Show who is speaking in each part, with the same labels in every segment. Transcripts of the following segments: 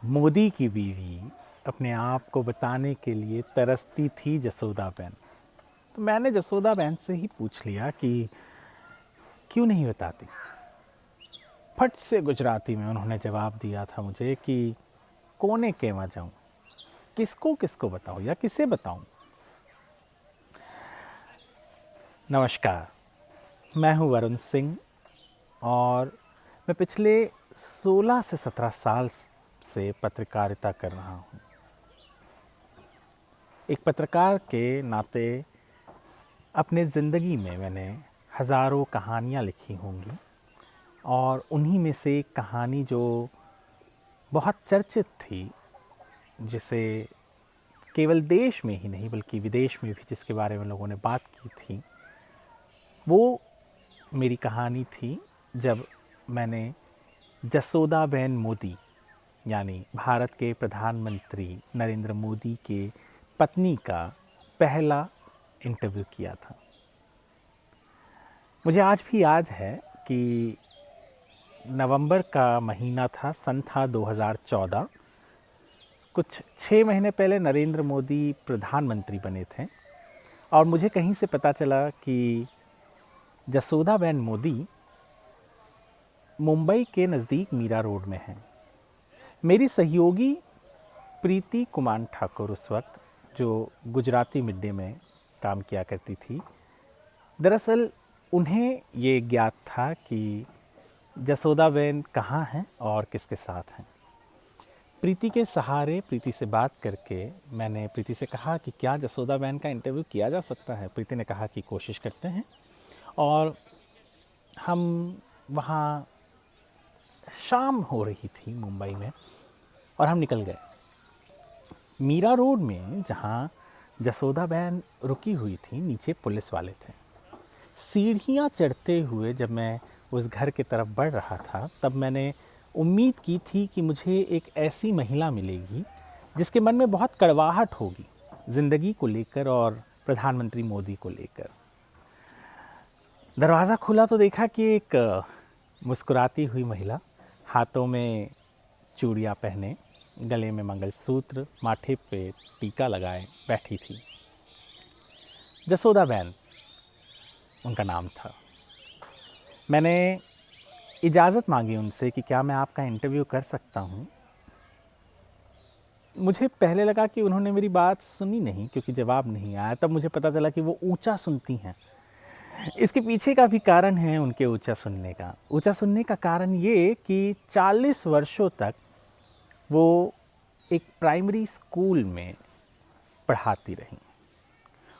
Speaker 1: मोदी की बीवी अपने आप को बताने के लिए तरसती थी जसोदाबेन। तो मैंने जसोदाबेन से ही पूछ लिया कि क्यों नहीं बताती। फट से गुजराती में उन्होंने जवाब दिया था मुझे कि कोने केवा जाऊं, किसको किसको बताऊं या किसे बताऊं। नमस्कार, मैं हूं वरुण सिंह और मैं पिछले 16 से 17 साल से पत्रकारिता कर रहा हूं। एक पत्रकार के नाते अपने ज़िंदगी में मैंने हज़ारों कहानियाँ लिखी होंगी और उन्हीं में से एक कहानी जो बहुत चर्चित थी, जिसे केवल देश में ही नहीं बल्कि विदेश में भी जिसके बारे में लोगों ने बात की थी, वो मेरी कहानी थी जब मैंने जसोदाबेन मोदी यानी भारत के प्रधानमंत्री नरेंद्र मोदी के पत्नी का पहला इंटरव्यू किया था। मुझे आज भी याद है कि नवंबर का महीना था, सन था 2014। कुछ 6 महीने पहले नरेंद्र मोदी प्रधानमंत्री बने थे और मुझे कहीं से पता चला कि जसोदाबेन मोदी मुंबई के नज़दीक मीरा रोड में हैं। मेरी सहयोगी प्रीति कुमार ठाकुर उस वक्त जो गुजराती मिड डे में काम किया करती थी, दरअसल उन्हें ये ज्ञात था कि जसोदाबेन कहाँ हैं और किसके साथ हैं। प्रीति के सहारे प्रीति से बात करके मैंने प्रीति से कहा कि क्या जसोदाबेन का इंटरव्यू किया जा सकता है। प्रीति ने कहा कि कोशिश करते हैं और हम वहाँ, शाम हो रही थी मुंबई में और हम निकल गए। मीरा रोड में जहाँ जसोदाबेन रुकी हुई थी, नीचे पुलिस वाले थे। सीढ़ियाँ चढ़ते हुए जब मैं उस घर की तरफ बढ़ रहा था तब मैंने उम्मीद की थी कि मुझे एक ऐसी महिला मिलेगी जिसके मन में बहुत कड़वाहट होगी ज़िंदगी को लेकर और प्रधानमंत्री मोदी को लेकर। दरवाज़ा खुला तो देखा कि एक मुस्कुराती हुई महिला, हाथों में चूड़ियाँ पहने, गले में मंगलसूत्र, माथे पे टीका लगाए बैठी थी। जसोदाबेन उनका नाम था। मैंने इजाज़त मांगी उनसे कि क्या मैं आपका इंटरव्यू कर सकता हूँ। मुझे पहले लगा कि उन्होंने मेरी बात सुनी नहीं क्योंकि जवाब नहीं आया। तब मुझे पता चला कि वो ऊंचा सुनती हैं। इसके पीछे का भी कारण है उनके ऊंचा सुनने का। ऊंचा सुनने का कारण ये कि 40 वर्षों तक वो एक प्राइमरी स्कूल में पढ़ाती रहीं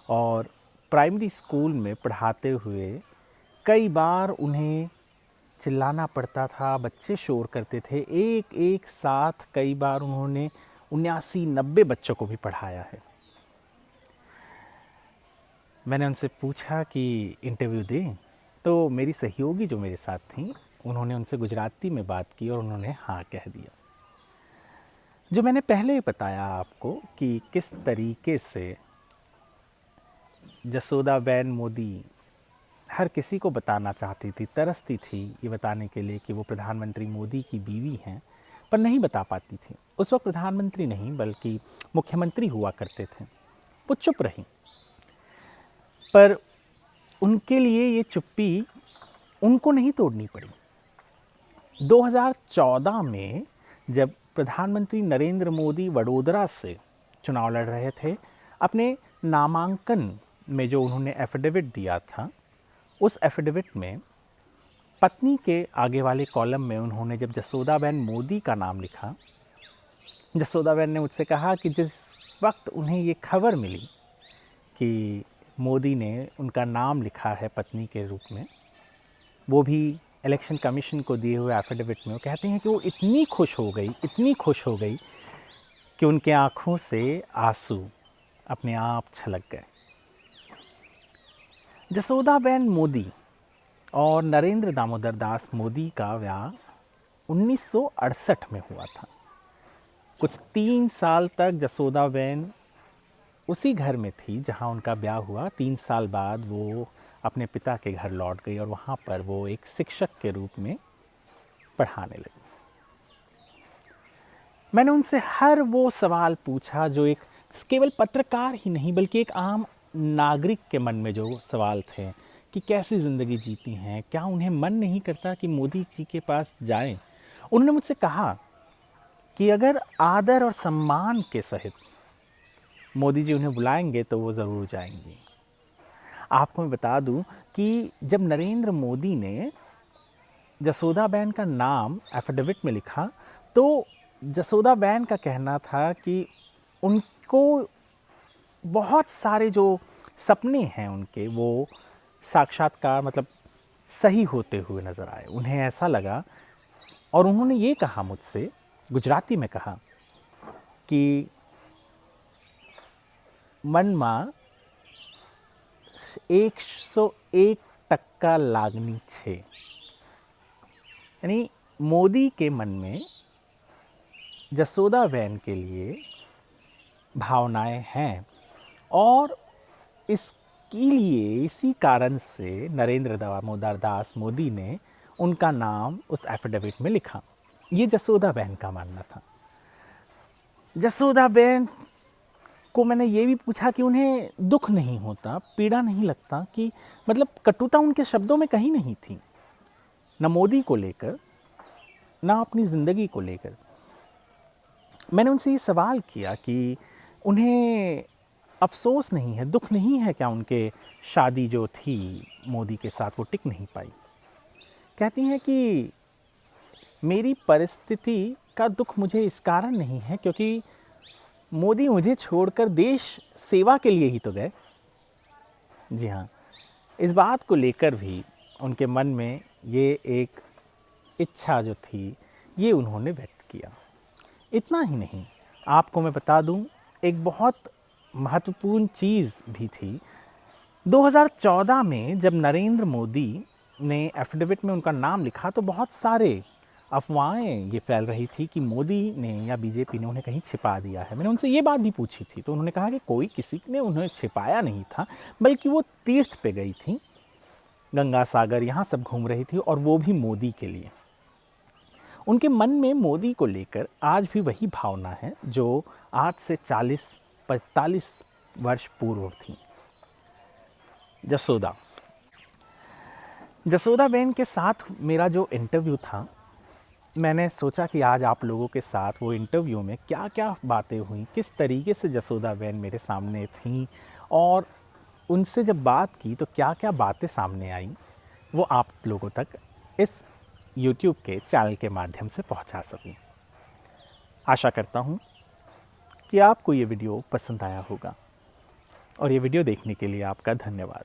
Speaker 1: और प्राइमरी स्कूल में पढ़ाते हुए कई बार उन्हें चिल्लाना पड़ता था, बच्चे शोर करते थे। एक एक साथ कई बार उन्होंने 79-90 बच्चों को भी पढ़ाया है। मैंने उनसे पूछा कि इंटरव्यू दें, तो मेरी सहयोगी जो मेरे साथ थी उन्होंने उनसे गुजराती में बात की और उन्होंने हाँ कह दिया। जो मैंने पहले बताया आपको कि किस तरीके से जसोदाबेन मोदी हर किसी को बताना चाहती थी, तरसती थी ये बताने के लिए कि वो प्रधानमंत्री मोदी की बीवी हैं, पर नहीं बता पाती थी। उस वक्त प्रधानमंत्री नहीं बल्कि मुख्यमंत्री हुआ करते थे। वो चुप रहीं, पर उनके लिए ये चुप्पी उनको नहीं तोड़नी पड़ी। 2014 में जब प्रधानमंत्री नरेंद्र मोदी वडोदरा से चुनाव लड़ रहे थे, अपने नामांकन में जो उन्होंने एफिडेविट दिया था, उस एफिडेविट में पत्नी के आगे वाले कॉलम में उन्होंने जब जसोदाबेन मोदी का नाम लिखा, जसोदाबेन ने मुझसे कहा कि जिस वक्त उन्हें ये खबर मिली कि मोदी ने उनका नाम लिखा है पत्नी के रूप में, वो भी इलेक्शन कमीशन को दिए हुए एफिडेविट में, वो कहते हैं कि वो इतनी खुश हो गई कि उनके आँखों से आंसू अपने आप छलक गए। जसोदाबेन मोदी और नरेंद्र दामोदर दास मोदी का ब्याह 1968 में हुआ था। कुछ 3 साल तक जसोदाबेन उसी घर में थी जहां उनका ब्याह हुआ। 3 साल बाद वो अपने पिता के घर लौट गई और वहां पर वो एक शिक्षक के रूप में पढ़ाने लगी। मैंने उनसे हर वो सवाल पूछा जो एक केवल पत्रकार ही नहीं बल्कि एक आम नागरिक के मन में जो सवाल थे कि कैसी ज़िंदगी जीती हैं, क्या उन्हें मन नहीं करता कि मोदी जी के पास जाएं। उन्होंने मुझसे कहा कि अगर आदर और सम्मान के सहित मोदी जी उन्हें बुलाएंगे तो वो ज़रूर जाएंगी। आपको मैं बता दूं कि जब नरेंद्र मोदी ने जसोदाबेन का नाम एफिडेविट में लिखा तो जसोदाबेन का कहना था कि उनको बहुत सारे जो सपने हैं उनके वो साक्षात्कार मतलब सही होते हुए नज़र आए। उन्हें ऐसा लगा और उन्होंने ये कहा मुझसे, गुजराती में कहा कि મનમાં 101% लागनी छे। यानी मोदी के मन में जसोदाबेन के लिए भावनाएं हैं और इसके लिए इसी कारण से नरेंद्र दामोदर दास मोदी ने उनका नाम उस एफिडेविट में लिखा। ये जसोदाबेन का मानना था। जसोदाबेन को मैंने ये भी पूछा कि उन्हें दुख नहीं होता, पीड़ा नहीं लगता, कि मतलब कटुता उनके शब्दों में कहीं नहीं थी, न मोदी को लेकर ना अपनी ज़िंदगी को लेकर। मैंने उनसे ये सवाल किया कि उन्हें अफसोस नहीं है, दुख नहीं है क्या उनके शादी जो थी मोदी के साथ वो टिक नहीं पाई। कहती हैं कि मेरी परिस्थिति का दुख मुझे इस कारण नहीं है क्योंकि मोदी मुझे छोड़कर देश सेवा के लिए ही तो गए। जी हाँ, इस बात को लेकर भी उनके मन में ये एक इच्छा जो थी ये उन्होंने व्यक्त किया। इतना ही नहीं, आपको मैं बता दूं एक बहुत महत्वपूर्ण चीज़ भी थी। 2014 में जब नरेंद्र मोदी ने एफिडेविट में उनका नाम लिखा तो बहुत सारे अफवाहें ये फैल रही थी कि मोदी ने या बीजेपी ने उन्हें कहीं छिपा दिया है। मैंने उनसे ये बात भी पूछी थी तो उन्होंने कहा कि कोई किसी ने उन्हें छिपाया नहीं था, बल्कि वो तीर्थ पे गई थी, गंगा सागर यहाँ सब घूम रही थी और वो भी मोदी के लिए। उनके मन में मोदी को लेकर आज भी वही भावना है जो आज से 40-45 वर्ष पूर्व थी। जसोदाबेन के साथ मेरा जो इंटरव्यू था, मैंने सोचा कि आज आप लोगों के साथ वो इंटरव्यू में क्या क्या बातें हुई, किस तरीके से जसोदाबेन मेरे सामने थी और उनसे जब बात की तो क्या क्या बातें सामने आई, वो आप लोगों तक इस YouTube के चैनल के माध्यम से पहुंचा सकूं। आशा करता हूं कि आपको ये वीडियो पसंद आया होगा और ये वीडियो देखने के लिए आपका धन्यवाद।